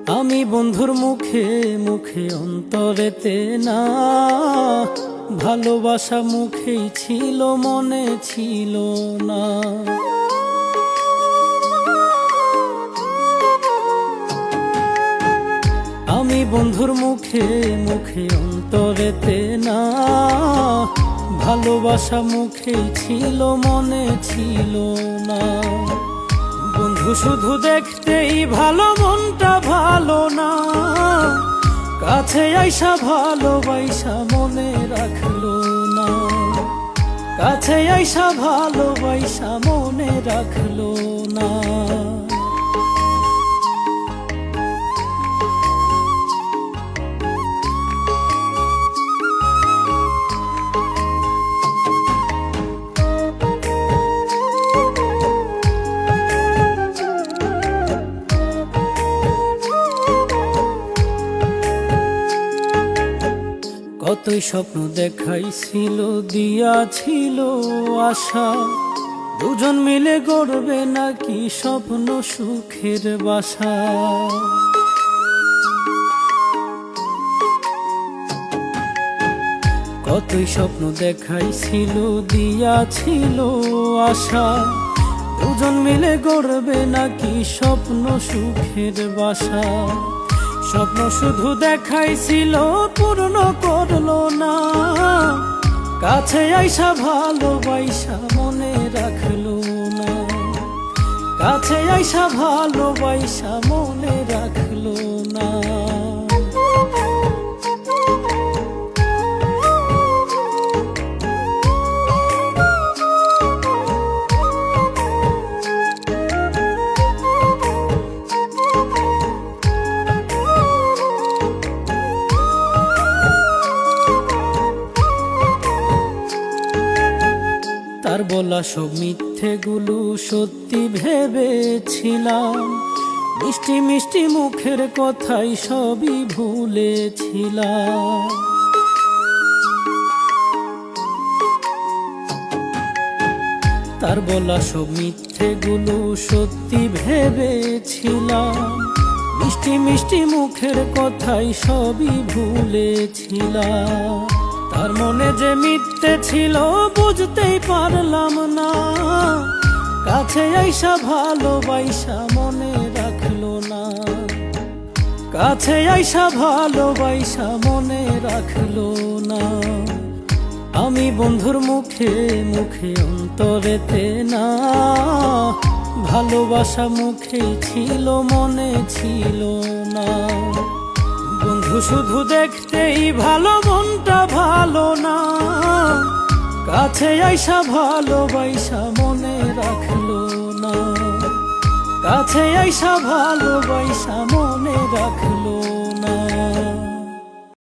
আমি বন্ধুর মুখে মুখে অন্তরেতে না, ভালোবাসা মুখেই ছিল মনে ছিল না। আমি বন্ধুর মুখে মুখে অন্তরেতে না, ভালোবাসা মুখেই ছিল মনে ছিল না। বন্ধু শুধু দেখতেই ভালো, মনটা ভালো না, কাছে আইসা ভালোবাসা মনে রাখলো না। কাছে আইসা ভালোবাসা মনে রাখলো না। কতই স্বপ্ন দেখাইছিল, দিয়াছিল আশা, দুজন মিলে গড়বে নাকি স্বপ্ন সুখের বাসা। কতই স্বপ্ন দেখাইছিল, দিয়াছিল আশা, দুজন মিলে গড়বে নাকি স্বপ্ন সুখের বাসা। স্বপ্ন শুধু দেখাইছিল, পূর্ণ করলো না, কাছে আইসা ভালোবাসা মনে রাখলো না। কাছে আইসা ভালোবাসা মনে রাখলো না। তার বলা সব মিথ্যেগুলো সত্যি ভেবেছিলাম, মিষ্টি মিষ্টি মুখের কথাই সবই ভুলেছিলাম। তার বলা সব মিথ্যেগুলো সত্যি ভেবেছিলাম, মিষ্টি মিষ্টি মুখের কথাই সবই ভুলেছিলাম। তার মনে যে মিথ্যে ছিল বুঝতেই পারলাম না, কাছে আইসা ভালোবাসা মনে রাখলো না। কাছে আইসা ভালোবাসা মনে রাখলো না। আমি বন্ধুর মুখে মুখে অন্তরেতে না, ভালোবাসা মুখেই ছিল মনে ছিল না। বন্ধু শুধু দেখতেই ভালো, মনটা ভালো না, কাছে আইসা ভালোবাসা মনে রাখলো না। কাছে আইসা ভালোবাসা মনে রাখলো না।